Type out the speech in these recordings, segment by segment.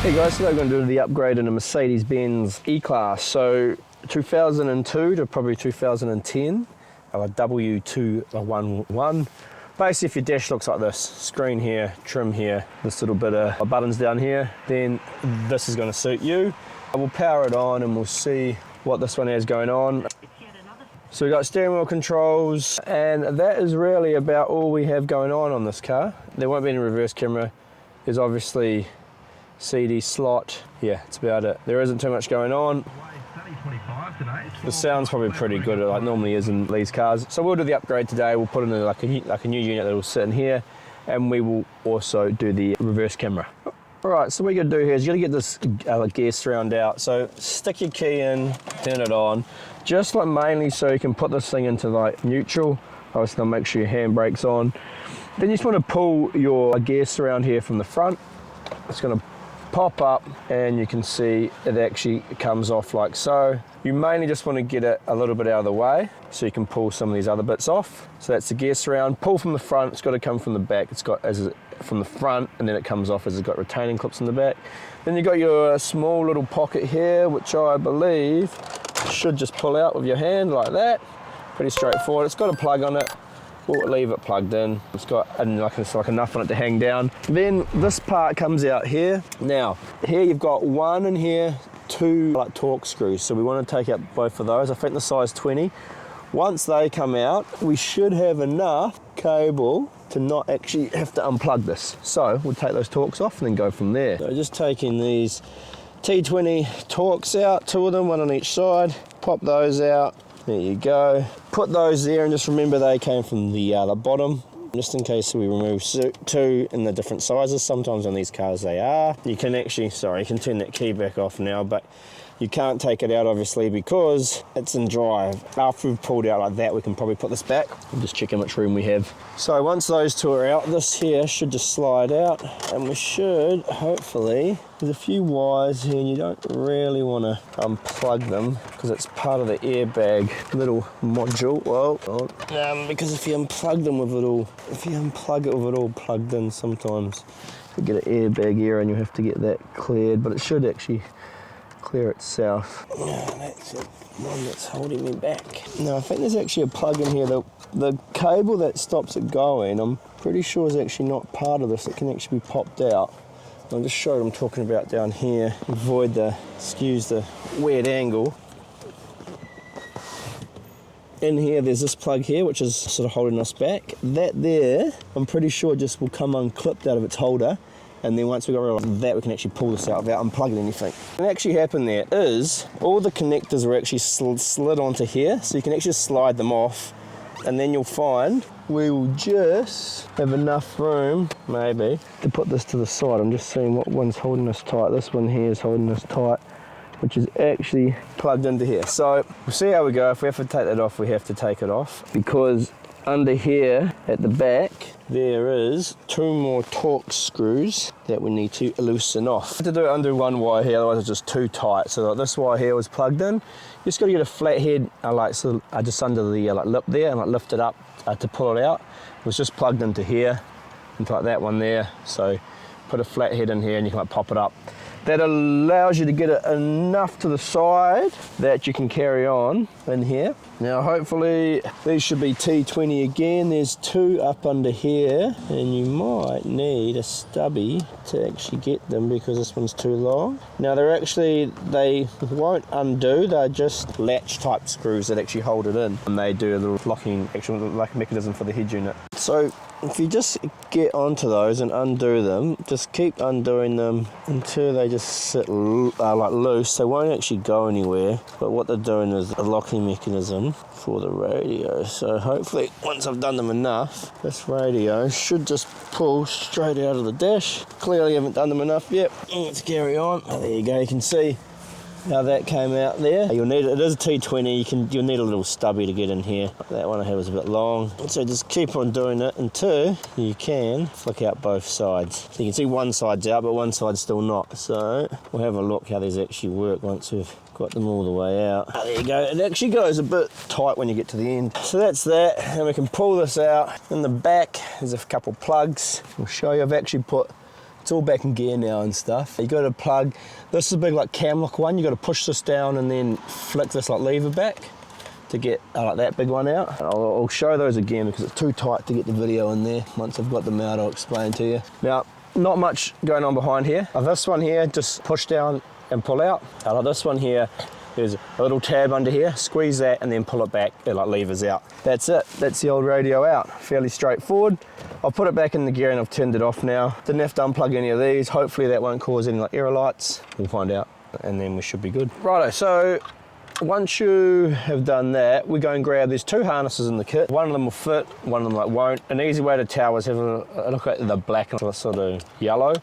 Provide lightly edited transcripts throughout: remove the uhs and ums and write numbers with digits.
Hey guys, today we're going to do the upgrade in a Mercedes Benz E-Class. So 2002 to probably 2010, a W211. Basically, if your dash looks like this, screen here, trim here, this little bit of buttons down here, then this is going to suit you. We'll power it on and we'll see what this one has going on. So we've got steering wheel controls, and that is really about all we have going on this car. There won't be any reverse camera. There's obviously CD slot. Yeah, that's about it. There isn't too much going on. The sound's probably pretty good, like normally is in these cars. So we'll do the upgrade today. We'll put in like a new unit that will sit in here, and we will also do the reverse camera. All right, so what you gotta do here is you gotta get this gear surround out. So stick your key in, turn it on, just like mainly so you can put this thing into like neutral. Obviously, gonna make sure your handbrake's on. Then you just want to pull your gear surround here from the front. It's gonna pop up and you can see it actually comes off like so. You mainly just want to get it a little bit out of the way so you can pull some of these other bits off. So that's the gear surround. Pull from the front, it's got to come from the back. It's got from the front, and then it comes off as it's got retaining clips in the back. Then you've got your small little pocket here, which I believe should just pull out with your hand like that. Pretty straightforward. It's got a plug on it. We'll leave it plugged in. It's got like enough on it to hang down. Then this part comes out here. Now, here you've got one in here, two like torque screws. So we want to take out both of those. I think the size 20. Once they come out, we should have enough cable to not actually have to unplug this. So we'll take those torques off and then go from there. So just taking these T20 torques out, two of them, one on each side. Pop those out. There you go. Put those there and just remember they came from the bottom, just in case we remove two in the different sizes. Sometimes on these cars they are. You can actually, sorry, you can turn that key back off now, but you can't take it out obviously because it's in drive. After we've pulled out like that, we can probably put this back. I'm just checking which room we have. So once those two are out, this here should just slide out, and we should hopefully, there's a few wires here and you don't really want to unplug them because it's part of the airbag little module. Well, because if you unplug them with it all, if you unplug it with it all plugged in, sometimes you get an airbag error and you have to get that cleared, but it should actually clear itself. That's the one that's holding me back. No, I think there's actually a plug in here. The cable that stops it going, I'm pretty sure is actually not part of this. It can actually be popped out. I'll just show what I'm talking about down here. Avoid excuse the weird angle. In here, there's this plug here, which is sort of holding us back. That there, I'm pretty sure just will come unclipped out of its holder. And then once we got rid of that, we can actually pull this out without unplugging anything. What actually happened there is all the connectors were actually slid onto here, so you can actually slide them off, and then you'll find we will just have enough room, maybe, to put this to the side. I'm just seeing what one's holding us tight. This one here is holding us tight, which is actually plugged into here. So we'll see how we go. If we have to take that off, we have to take it off, because under here at the back, there is two more torque screws that we need to loosen off. I have to do it under one wire here, otherwise it's just too tight. So like this wire here was plugged in. You just got to get a flat head, just under the lip there, and lift it up to pull it out. It was just plugged into here, into like that one there. So put a flat head in here and you can pop it up. That allows you to get it enough to the side that you can carry on in here. Now hopefully these should be T20 again. There's two up under here, and you might need a stubby to actually get them because this one's too long. Now they won't undo, they're just latch type screws that actually hold it in, and they do a little locking mechanism for the head unit. So if you just get onto those and undo them, just keep undoing them until they just sit like loose. They won't actually go anywhere, but what they're doing is a locking mechanism for the radio. So hopefully once I've done them enough, this radio should just pull straight out of the dash. Clearly haven't done them enough yet. Let's carry on. Oh, there you go, you can see how that came out there. You'll need it is a T20. You'll need a little stubby to get in here. That one I had was a bit long, so just keep on doing it until you can flick out both sides. So you can see one side's out, but one side's still not. So we'll have a look how these actually work once we've got them all the way out. Oh, there you go. It actually goes a bit tight when you get to the end. So that's that, and we can pull this out. In the back, there's a couple plugs. I'll show you. I've actually put It's all back in gear now and stuff. You got to plug, this is a big like cam lock one, you got to push this down and then flick this like lever back to get like that big one out. I'll show those again because it's too tight to get the video in there. Once I've got them out, I'll explain to you. Now, not much going on behind here. This one here, just push down and pull out. This one here, there's a little tab under here, squeeze that and then pull it back, it like levers out. That's it, that's the old radio out. Fairly straightforward. I'll put it back in the gear and I've turned it off now. Didn't have to unplug any of these. Hopefully that won't cause any like error lights. We'll find out and then we should be good. Righto, so once you have done that, we go and grab, there's two harnesses in the kit. One of them will fit, one of them like won't. An easy way to tell is have a look at the black and the sort of yellow.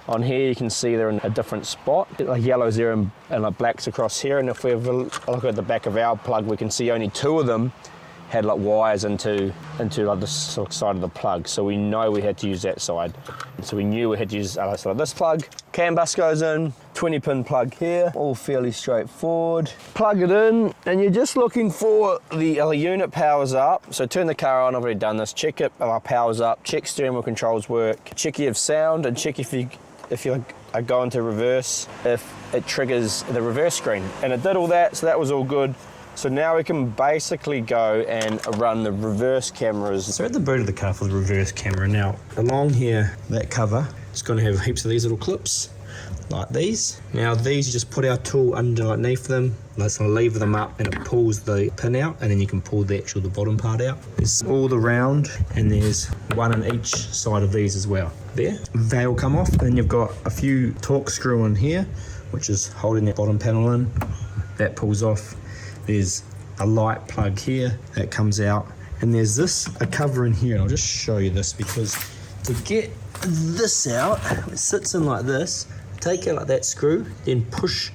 On here you can see they're in a different spot. Like yellow's there and like black's across here. And if we have a look at the back of our plug, we can see only two of them had like wires into like this side of the plug. So we know we had to use that side. So we knew we had to use so this plug. CAN bus goes in, 20 pin plug here, all fairly straightforward. Plug it in and you're just looking for the unit powers up. So turn the car on, I've already done this. Check it, powers up, check steering wheel controls work, check you have sound and check if you are going to reverse, if it triggers the reverse screen. And it did all that, so that was all good. So now we can basically go and run the reverse cameras. So at the boot of the car for the reverse camera, now along here, that cover, it's going to have heaps of these little clips, like these. Now these, you just put our tool underneath them, let's lever them up and it pulls the pin out and then you can pull the bottom part out. There's all the round and there's one on each side of these as well. There, they will come off and then you've got a few torque screw in here, which is holding that bottom panel in. That pulls off. There's a light plug here that comes out and there's a cover in here, and I'll just show you this because to get this out, it sits in like this, take out like that screw, then push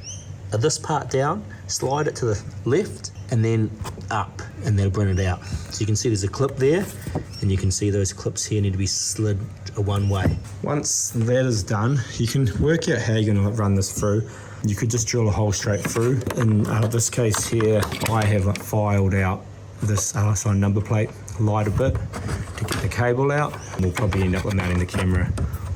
this part down, slide it to the left and then up and that'll bring it out. So you can see there's a clip there and you can see those clips here need to be slid one way. Once that is done, you can work out how you're going to run this through. You could just drill a hole straight through. In this case here, I have filed out this RSI number plate light a bit to get the cable out. We'll probably end up mounting the camera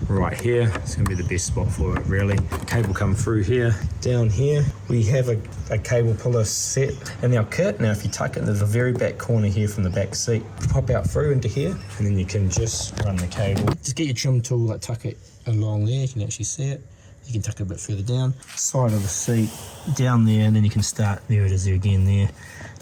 right here. It's going to be the best spot for it really. Cable come through here. Down here we have a cable puller set in our kit. Now if you tuck it, there's a very back corner here from the back seat. Pop out through into here and then you can just run the cable. Just get your trim tool, like tuck it along there, you can actually see it. You can tuck it a bit further down, side of the seat, down there, and then you can start, there it is there again there.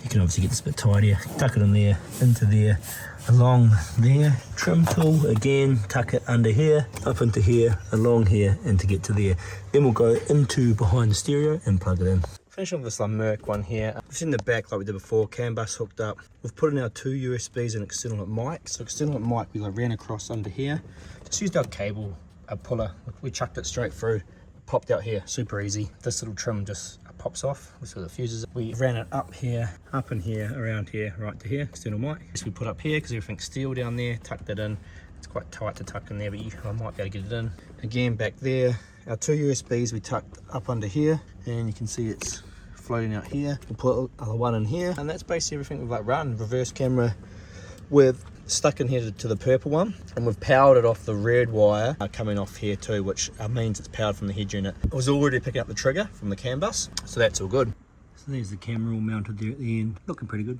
You can obviously get this a bit tidier. Tuck it in there, into there, along there. Trim tool, again, tuck it under here, up into here, along here, and to get to there. Then we'll go into behind the stereo and plug it in. Finish off this Merc one here. We've seen the back like we did before, CAN bus hooked up. We've put in our two USBs and external mic. So external mic we ran across under here. Just used our cable, a puller, we chucked it straight through, popped out here, super easy. This little trim just pops off, so the fuses. We ran it up here, up in here, around here, right to here, external mic. This we put up here because everything's steel down there, tucked that in. It's quite tight to tuck in there, but I might be able to get it in. Again, back there, our two USBs we tucked up under here, and you can see it's floating out here. We'll put another one in here, and that's basically everything we've run. Reverse camera with stuck in here to the purple one, and we've powered it off the red wire coming off here too, which means it's powered from the head unit. It was already picking up the trigger from the CAN bus, so that's all good. So there's the camera all mounted there at the end, looking pretty good.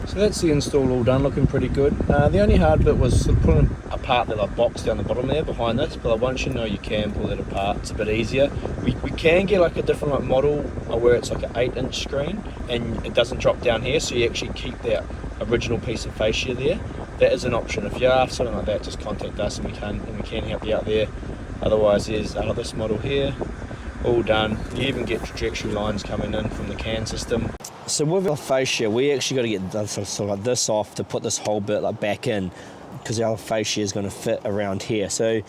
So that's the install all done, looking pretty good. The only hard bit was sort of pulling apart that box down the bottom there behind this, but once you know you can pull that apart, it's a bit easier. We can get like a different model where it's like an 8-inch screen and it doesn't drop down here, so you actually keep that original piece of fascia there. That is an option. If you're after something like that, just contact us and we can help you out there. Otherwise there's this model here, all done. You even get trajectory lines coming in from the CAN system. So with our fascia, we actually got to get this off to put this whole bit back in, because our fascia is going to fit around here. So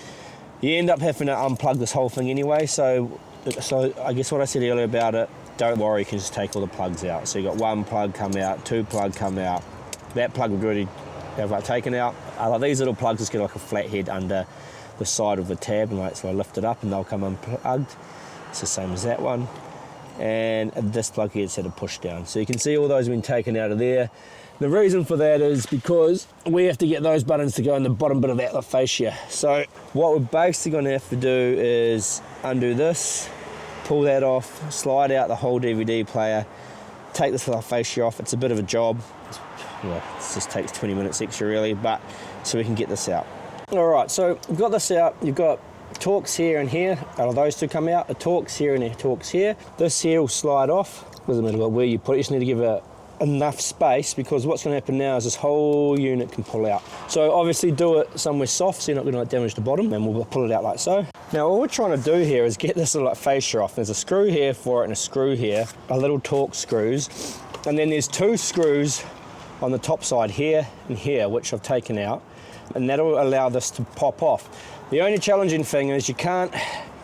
you end up having to unplug this whole thing anyway. So I guess what I said earlier about it, don't worry, you can just take all the plugs out. So you got one plug come out, two plug come out. That plug would already have taken out. These little plugs just get like a flat head under the side of the tab, and so I lift it up and they'll come unplugged. It's the same as that one. and this plug here is set to push down. So you can see all those have been taken out of there. The reason for that is because we have to get those buttons to go in the bottom bit of that fascia. So what we're basically going to have to do is undo this, pull that off, slide out the whole DVD player, take this little fascia off. It's a bit of a job. Well, it just takes 20 minutes extra really, but so we can get this out. All right, so we've got this out. You've got Torques here and here. Those two come out. A Torques here and a Torques here. This here will slide off. Doesn't matter where you put it. You just need to give it enough space, because what's going to happen now is this whole unit can pull out. So obviously do it somewhere soft so you're not going to damage the bottom, and we'll pull it out like so. Now all we're trying to do here is get this little fascia off. There's a screw here for it and a screw here, a little Torque screws, and then there's two screws on the top side here and here, which I've taken out, and that'll allow this to pop off. The only challenging thing is you can't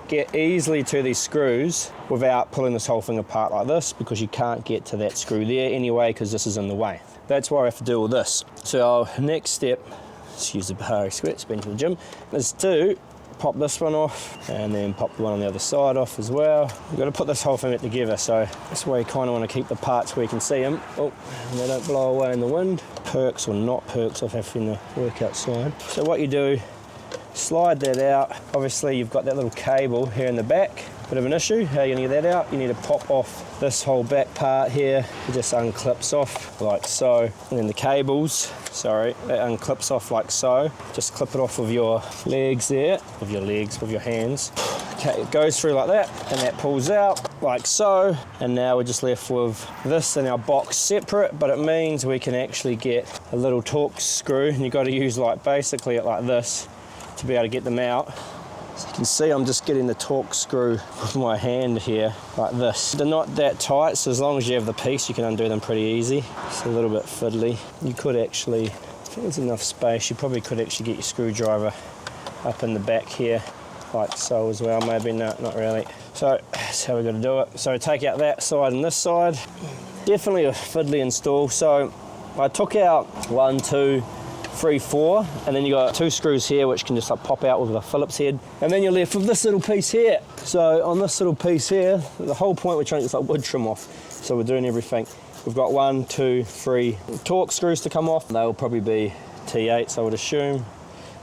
get easily to these screws without pulling this whole thing apart like this, because you can't get to that screw there anyway because this is in the way. That's why I have to do all this. So our next step, let's use the Bahari squats, been to the gym, is to pop this one off and then pop the one on the other side off as well. We've got to put this whole thing together, so that's why you kind of want to keep the parts where you can see them. Oh, and they don't blow away in the wind. Perks or not perks of having to work outside. So what you do, slide that out. Obviously you've got that little cable here in the back. Bit of an issue. How are you going to get that out? You need to pop off this whole back part here. It just unclips off like so. And then the cables, sorry, it unclips off like so. Just clip it off with your legs there, with your hands. Okay, it goes through like that, and that pulls out like so. And now we're just left with this in our box separate, but it means we can actually get a little Torque screw, and you've got to use basically it like this to be able to get them out. So you can see I'm just getting the Torque screw with my hand here, like this. They're not that tight, so as long as you have the piece, you can undo them pretty easy. It's a little bit fiddly. You could actually, if there's enough space, you probably could actually get your screwdriver up in the back here, like so as well. Maybe no, not really. So that's how we're going to do it. So take out that side and this side. Definitely a fiddly install. So I took out 1, 2, 3, 4, and then you got 2 screws here which can just pop out with a Phillips head, and then you're left with this little piece here. So on this little piece here, the whole point we're trying to get wood trim off, so we're doing everything. We've got 1, 2, 3 Torque screws to come off. They'll probably be T8s, I would assume,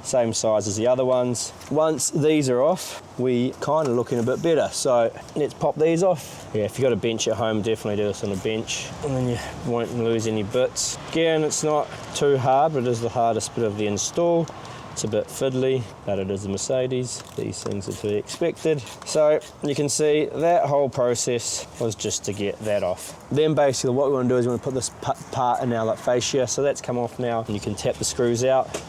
same size as the other ones. Once these are off, we kind of looking a bit better. So let's pop these off. Yeah, if you've got a bench at home, definitely do this on a bench, and then you won't lose any bits. Again, it's not too hard, but it is the hardest bit of the install. It's a bit fiddly, but it is a Mercedes. These things are to be expected. So you can see that whole process was just to get that off. Then basically what we want to do is we want to put this part in our fascia. So that's come off now, and you can tap the screws out.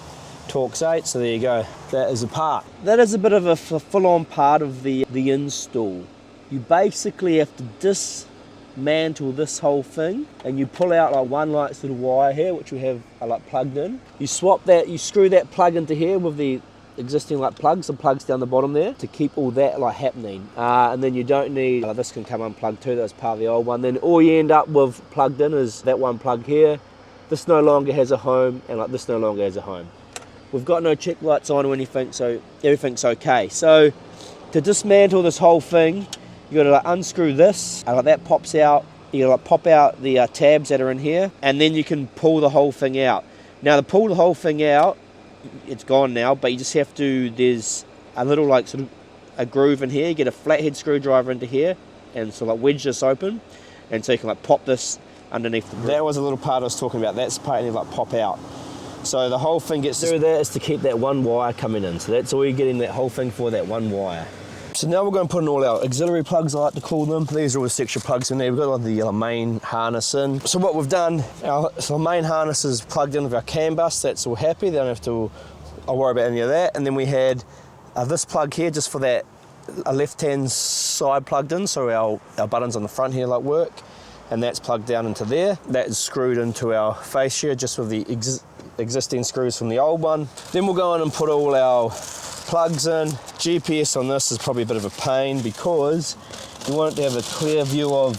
Torques 8, so there you go. That is a part. That is a bit of a full-on part of the install. You basically have to dismantle this whole thing, and you pull out one little wire here, which we have plugged in. You swap that, you screw that plug into here with the existing plugs, and plugs down the bottom there to keep all that happening. And then you don't need, this can come unplugged too, that's part of the old one. Then all you end up with plugged in is that one plug here. This no longer has a home, and this no longer has a home. We've got no check lights on or anything, so everything's okay. So to dismantle this whole thing, you got to unscrew this, that pops out. You got to pop out the tabs that are in here, and then you can pull the whole thing out. Now to pull the whole thing out, it's gone now, but you just have to, there's a little sort of a groove in here. You get a flathead screwdriver into here, and so wedge this open, and so you can pop this underneath the groove. That was a little part I was talking about. That's the part you pop out. So the whole thing gets through there is to keep that one wire coming in. So that's all you're getting that whole thing for, that one wire. So now we're going to put in all our auxiliary plugs, I like to call them. These are all the extra plugs in there. We've got the main harness in. So what we've done, our main harness is plugged in with our CAN bus. That's all happy. They don't have to worry about any of that. And then we had this plug here just for that left-hand side plugged in. So our buttons on the front here work. And that's plugged down into there. That is screwed into our fascia just with the existing screws from the old one. Then we'll go in and put all our plugs in. GPS on this is probably a bit of a pain because you want it to have a clear view of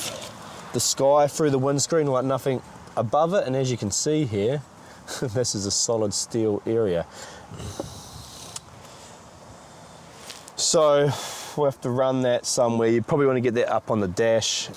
the sky through the windscreen, nothing above it. And as you can see here, this is a solid steel area. So we'll have to run that somewhere. You probably want to get that up on the dash.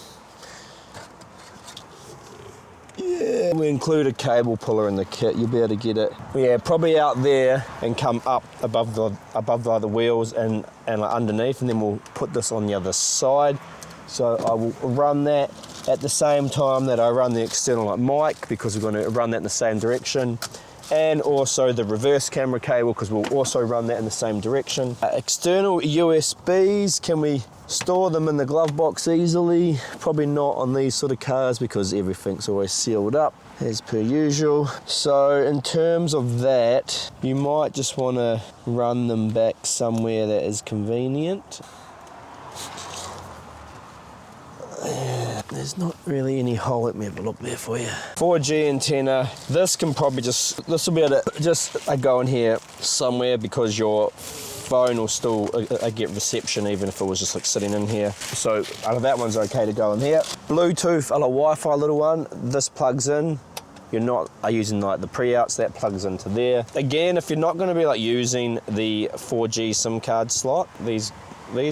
Yeah, we include a cable puller in the kit. You'll be able to get it. Yeah, probably out there and come up above the wheels and like underneath, and then we'll put this on the other side. So I will run that at the same time that I run the external like mic, because we're going to run that in the same direction. And also the reverse camera cable, because we'll also run that in the same direction. External USBs, can we store them in the glove box easily? Probably not on these sort of cars, because everything's always sealed up as per usual. So in terms of that, you might just want to run them back somewhere that is convenient. There's not really any hole. Let me have a look there for you. 4G antenna. This will be able to just go in here somewhere, because your phone will still get reception even if it was just like sitting in here. So that one's okay to go in here. Bluetooth, a Wi-Fi little one. This plugs in. You're not using like the pre-outs, that plugs into there. Again, if you're not going to be like using the 4G SIM card slot, these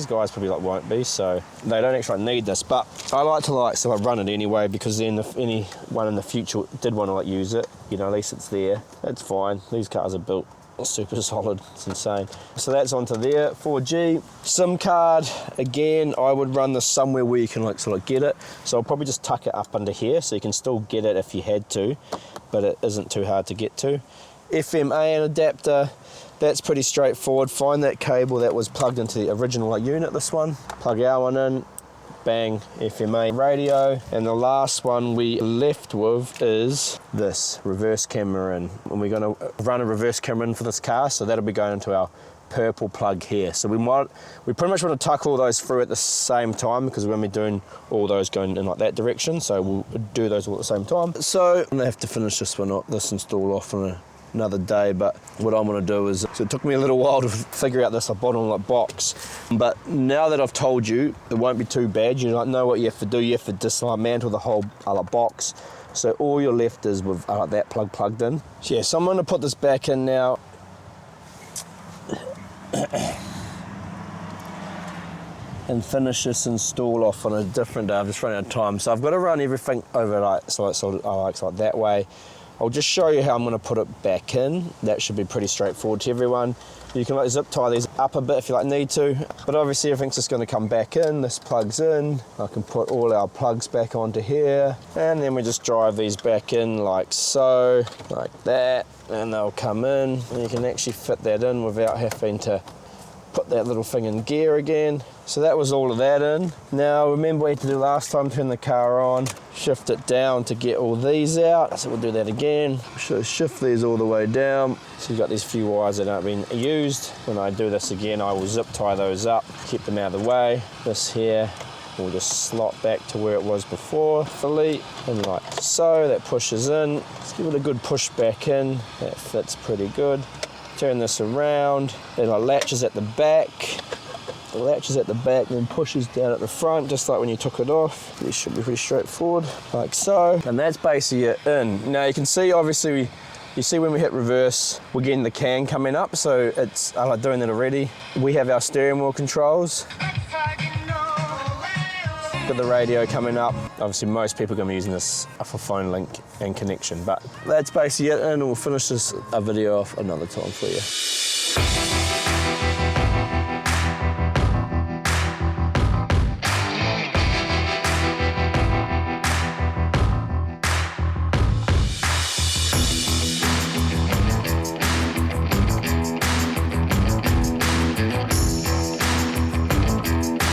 guys probably like won't be, so they don't actually need this, but I like to run it anyway, because then if anyone in the future did want to like use it, you know, at least it's there. That's fine. These cars are built super solid. It's insane. So that's onto there. 4G SIM card. Again, I would run this somewhere where you can like sort of get it. So I'll probably just tuck it up under here, so you can still get it if you had to, but it isn't too hard to get to. FMA adapter. That's pretty straightforward. Find that cable that was plugged into the original unit, this one. Plug our one in, bang, FMA radio. And the last one we left with is this, reverse camera in. And we're gonna run a reverse camera in for this car, so that'll be going into our purple plug here. So we pretty much want to tuck all those through at the same time, because we're gonna be doing all those going in like that direction. So we'll do those all at the same time. So I'm gonna have to finish this install off on another day, but what I'm going to do is, so it took me a little while to figure out this bottom box, but now that I've told you, it won't be too bad. You know what you have to do. You have to dismantle the whole box, so all you're left is with that plug plugged in. So yeah, so I'm going to put this back in now. And finish this install off on a different day. I'm just running out of time, so I've got to run everything over like that way. I'll just show you how I'm going to put it back in. That should be pretty straightforward to everyone. You can zip tie these up a bit if you need to, but obviously everything's just going to come back in. This plugs in. I can put all our plugs back onto here, and then we just drive these back in like so, like that, and they'll come in, and you can actually fit that in without having to put that little thing in gear again. So that was all of that in. Now remember what you had to do last time, turn the car on, shift it down to get all these out. So we'll do that again. So shift these all the way down. So you've got these few wires that aren't being used. When I do this again, I will zip tie those up, keep them out of the way. This here will just slot back to where it was before, fully, and like so. That pushes in. Let's give it a good push back in. That fits pretty good. Turn this around, then it latches at the back. It latches at the back and then pushes down at the front, just like when you took it off. This should be pretty straightforward, like so. And that's basically it in. Now you can see, obviously, you see when we hit reverse, we're getting the can coming up, so it's, I like doing that already. We have our steering wheel controls. Got the radio coming up. Obviously most people are going to be using this for phone link and connection, but that's basically it, and we'll finish this video off another time for you.